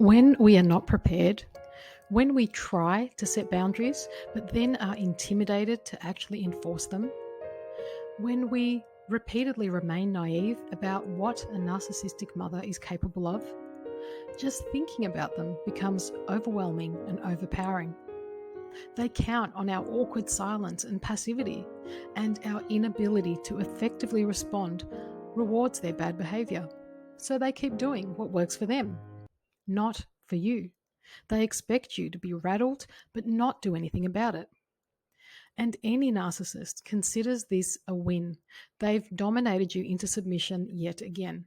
When we are not prepared, when we try to set boundaries but then are intimidated to actually enforce them, when we repeatedly remain naive about what a narcissistic mother is capable of, just thinking about them becomes overwhelming and overpowering. They count on our awkward silence and passivity, and our inability to effectively respond rewards their bad behavior. So they keep doing what works for them, not for you. They expect you to be rattled but not do anything about it. And any narcissist considers this a win. They've dominated you into submission yet again.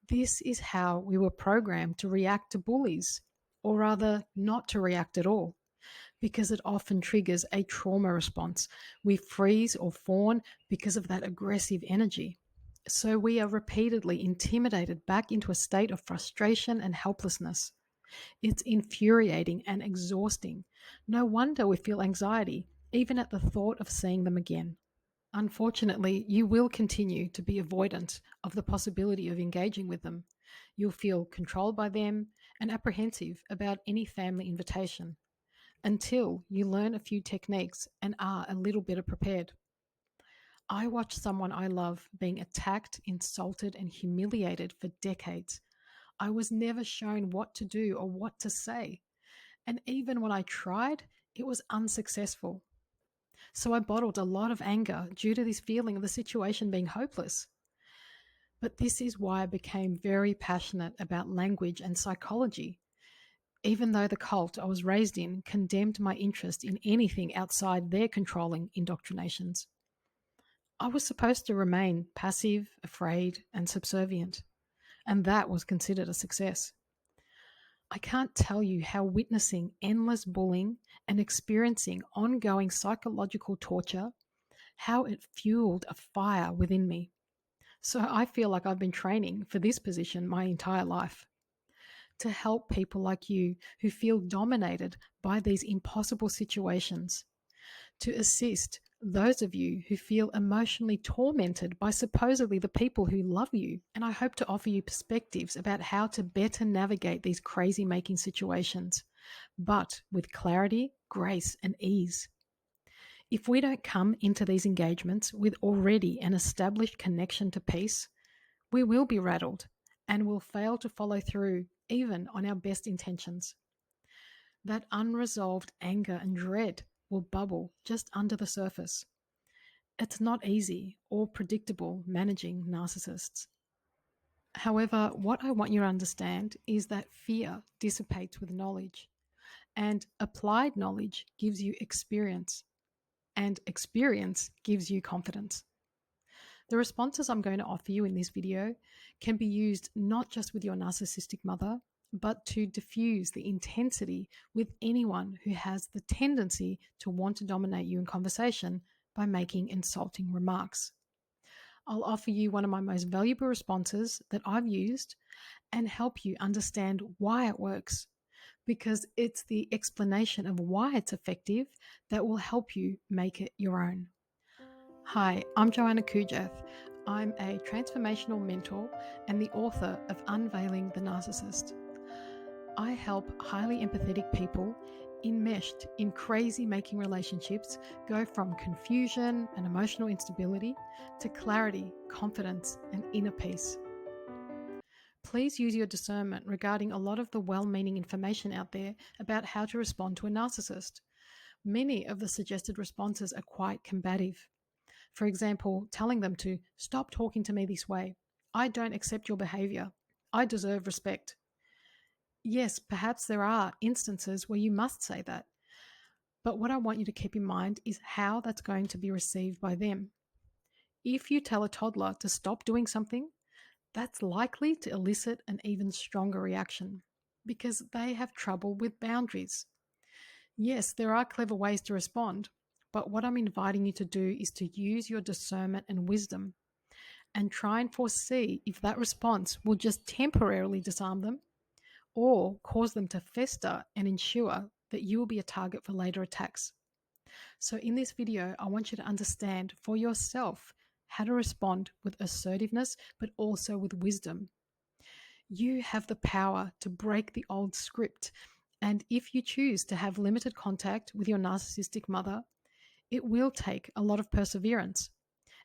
This is how we were programmed to react to bullies, or rather, not to react at all, because it often triggers a trauma response. We freeze or fawn because of that aggressive energy. So we are repeatedly intimidated back into a state of frustration and helplessness. It's infuriating and exhausting. No wonder we feel anxiety, even at the thought of seeing them again. Unfortunately, you will continue to be avoidant of the possibility of engaging with them. You'll feel controlled by them and apprehensive about any family invitation until you learn a few techniques and are a little better prepared. I watched someone I love being attacked, insulted, and humiliated for decades. I was never shown what to do or what to say. And even when I tried, it was unsuccessful. So I bottled a lot of anger due to this feeling of the situation being hopeless. But this is why I became very passionate about language and psychology, even though the cult I was raised in condemned my interest in anything outside their controlling indoctrinations. I was supposed to remain passive, afraid, and subservient, and that was considered a success. I can't tell you how witnessing endless bullying and experiencing ongoing psychological torture, how it fueled a fire within me. So I feel like I've been training for this position my entire life, to help people like you who feel dominated by these impossible situations, to assist those of you who feel emotionally tormented by supposedly the people who love you. And I hope to offer you perspectives about how to better navigate these crazy making situations, but with clarity, grace, and ease. If we don't come into these engagements with already an established connection to peace, we will be rattled and will fail to follow through even on our best intentions. That unresolved anger and dread will bubble just under the surface. It's not easy or predictable managing narcissists. However, what I want you to understand is that fear dissipates with knowledge, and applied knowledge gives you experience, and experience gives you confidence. The responses I'm going to offer you in this video can be used not just with your narcissistic mother, but to diffuse the intensity with anyone who has the tendency to want to dominate you in conversation by making insulting remarks. I'll offer you one of my most valuable responses that I've used and help you understand why it works, because it's the explanation of why it's effective that will help you make it your own. Hi, I'm Joanna Kujath. I'm a transformational mentor and the author of Unveiling the Narcissist. I help highly empathetic people enmeshed in crazy making relationships go from confusion and emotional instability to clarity, confidence, and inner peace. Please use your discernment regarding a lot of the well-meaning information out there about how to respond to a narcissist. Many of the suggested responses are quite combative. For example, telling them to stop talking to me this way. I don't accept your behavior. I deserve respect. Yes, perhaps there are instances where you must say that. But what I want you to keep in mind is how that's going to be received by them. If you tell a toddler to stop doing something, that's likely to elicit an even stronger reaction because they have trouble with boundaries. Yes, there are clever ways to respond, but what I'm inviting you to do is to use your discernment and wisdom and try and foresee if that response will just temporarily disarm them or cause them to fester and ensure that you will be a target for later attacks. So in this video, I want you to understand for yourself how to respond with assertiveness, but also with wisdom. You have the power to break the old script. And if you choose to have limited contact with your narcissistic mother, it will take a lot of perseverance.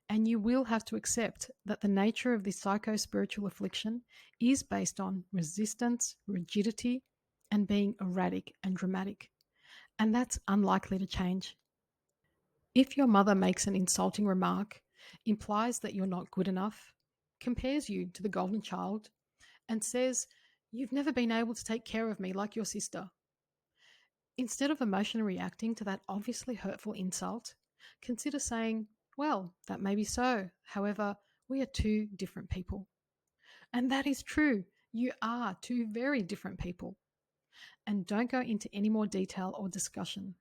And you will have to accept that the nature of this psycho-spiritual affliction is based on resistance, rigidity, and being erratic and dramatic. And that's unlikely to change. If your mother makes an insulting remark, implies that you're not good enough, compares you to the golden child, and says, "You've never been able to take care of me like your sister," instead of emotionally reacting to that obviously hurtful insult, consider saying, "Well, that may be so. However, we are two different people." And that is true. You are two very different people. And don't go into any more detail or discussion.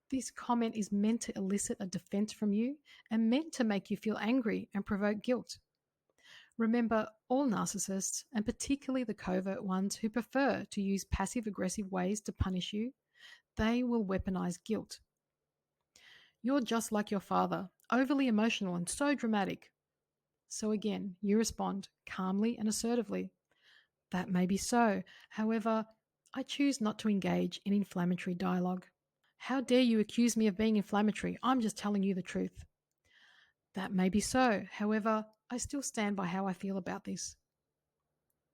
This comment is meant to elicit a defense from you and meant to make you feel angry and provoke guilt. Remember, all narcissists, and particularly the covert ones who prefer to use passive-aggressive ways to punish you, they will weaponize guilt. You're just like your father, overly emotional and so dramatic. So again, you respond calmly and assertively. That may be so. However, I choose not to engage in inflammatory dialogue. How dare you accuse me of being inflammatory? I'm just telling you the truth. That may be so. However, I still stand by how I feel about this.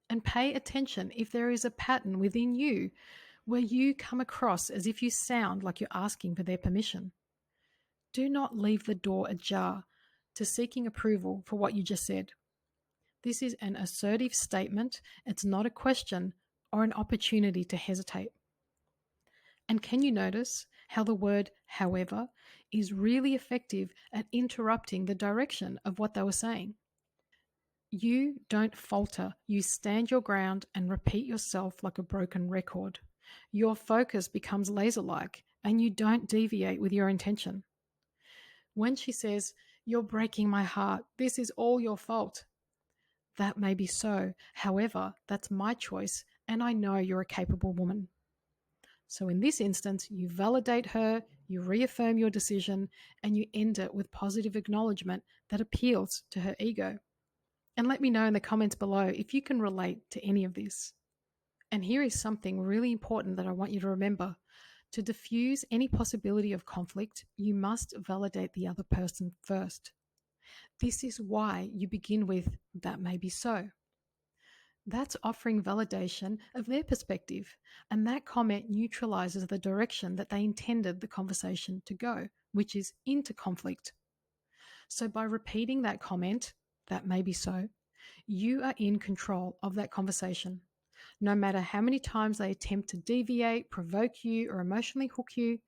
And pay attention if there is a pattern within you where you come across as if you sound like you're asking for their permission. Do not leave the door ajar to seeking approval for what you just said. This is an assertive statement. It's not a question or an opportunity to hesitate. And can you notice how the word however is really effective at interrupting the direction of what they were saying? You don't falter. You stand your ground and repeat yourself like a broken record. Your focus becomes laser-like and you don't deviate with your intention. When she says, "You're breaking my heart. This is all your fault." That may be so. However, that's my choice and I know you're a capable woman. So in this instance, you validate her, you reaffirm your decision, and you end it with positive acknowledgement that appeals to her ego. And let me know in the comments below if you can relate to any of this. And here is something really important that I want you to remember. To diffuse any possibility of conflict, you must validate the other person first. This is why you begin with, "That may be so." That's offering validation of their perspective, and that comment neutralizes the direction that they intended the conversation to go, which is into conflict. So by repeating that comment, "That may be so," you are in control of that conversation. No matter how many times they attempt to deviate, provoke you, or emotionally hook you,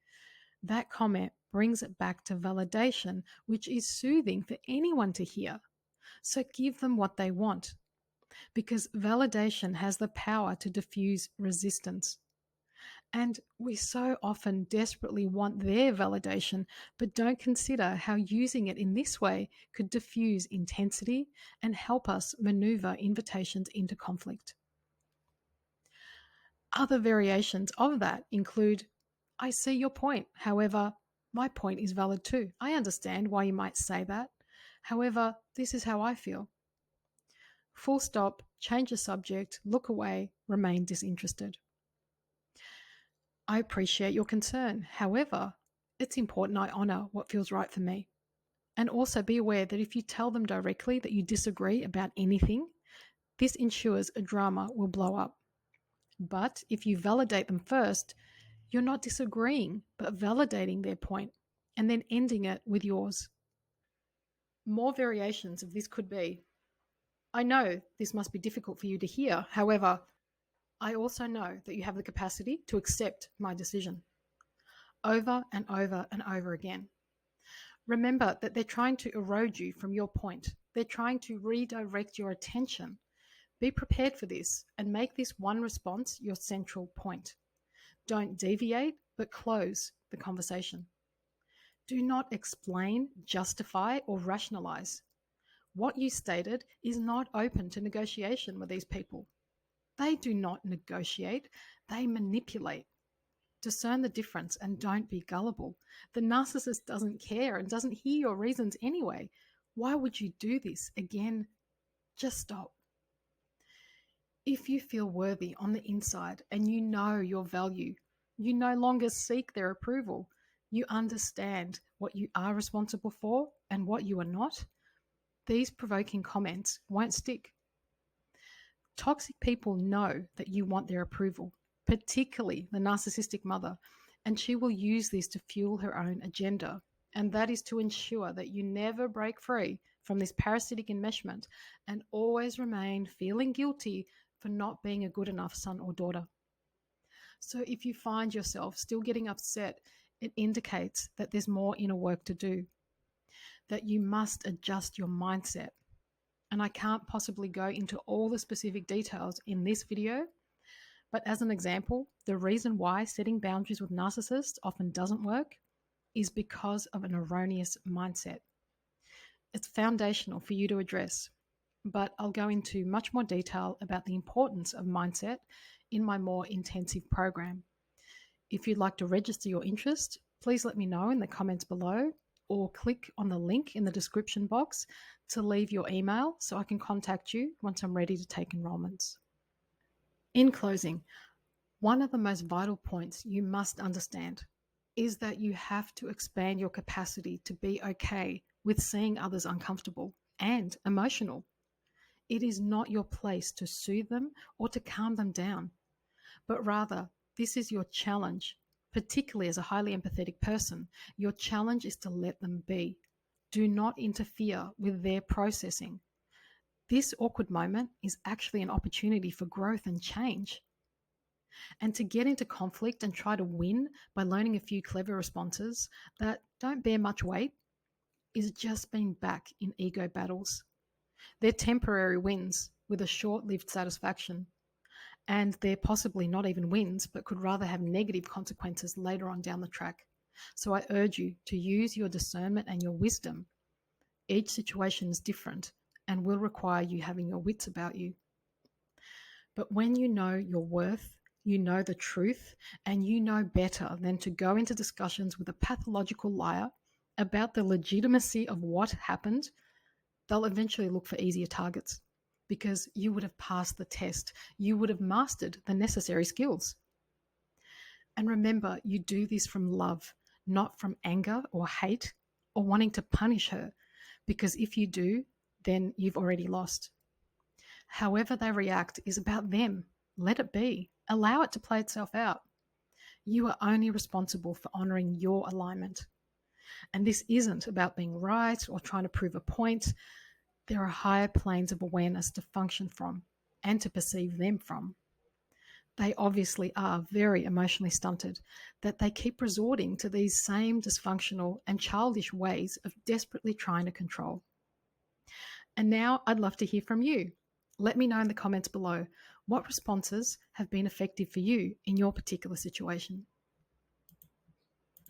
that comment brings it back to validation, which is soothing for anyone to hear. So give them what they want, because validation has the power to diffuse resistance. And we so often desperately want their validation, but don't consider how using it in this way could diffuse intensity and help us maneuver invitations into conflict. Other variations of that include, "I see your point. However, my point is valid too. I understand why you might say that. However, this is how I feel." Full stop, change the subject, look away, remain disinterested. "I appreciate your concern. However, it's important I honor what feels right for me." And also be aware that if you tell them directly that you disagree about anything, this ensures a drama will blow up. But if you validate them first, you're not disagreeing, but validating their point and then ending it with yours. More variations of this could be, "I know this must be difficult for you to hear. However, I also know that you have the capacity to accept my decision." Over and over and over again. Remember that they're trying to erode you from your point. They're trying to redirect your attention. Be prepared for this and make this one response your central point. Don't deviate, but close the conversation. Do not explain, justify, or rationalize. What you stated is not open to negotiation with these people. They do not negotiate, they manipulate. Discern the difference and don't be gullible. The narcissist doesn't care and doesn't hear your reasons anyway. Why would you do this? Again, just stop. If you feel worthy on the inside and you know your value, you no longer seek their approval. You understand what you are responsible for and what you are not. These provoking comments won't stick. Toxic people know that you want their approval, particularly the narcissistic mother, and she will use this to fuel her own agenda. And that is to ensure that you never break free from this parasitic enmeshment and always remain feeling guilty for not being a good enough son or daughter. So if you find yourself still getting upset, it indicates that there's more inner work to do, that you must adjust your mindset. And I can't possibly go into all the specific details in this video, but as an example, the reason why setting boundaries with narcissists often doesn't work is because of an erroneous mindset. It's foundational for you to address, but I'll go into much more detail about the importance of mindset in my more intensive program. If you'd like to register your interest, please let me know in the comments below or click on the link in the description box to leave your email so I can contact you once I'm ready to take enrollments. In closing, one of the most vital points you must understand is that you have to expand your capacity to be okay with seeing others uncomfortable and emotional. It is not your place to soothe them or to calm them down, but rather, this is your challenge, particularly as a highly empathetic person. Your challenge is to let them be. Do not interfere with their processing. This awkward moment is actually an opportunity for growth and change. And to get into conflict and try to win by learning a few clever responses that don't bear much weight is just being back in ego battles. They're temporary wins with a short-lived satisfaction. And they're possibly not even wins, but could rather have negative consequences later on down the track. So I urge you to use your discernment and your wisdom. Each situation is different and will require you having your wits about you. But when you know your worth, you know the truth, and you know better than to go into discussions with a pathological liar about the legitimacy of what happened, they'll eventually look for easier targets because you would have passed the test. You would have mastered the necessary skills. And remember, you do this from love, not from anger or hate or wanting to punish her, because if you do, then you've already lost. However they react is about them. Let it be. Allow it to play itself out. You are only responsible for honoring your alignment. And this isn't about being right or trying to prove a point. There are higher planes of awareness to function from and to perceive them from. They obviously are very emotionally stunted, that they keep resorting to these same dysfunctional and childish ways of desperately trying to control. And now I'd love to hear from you. Let me know in the comments below what responses have been effective for you in your particular situation.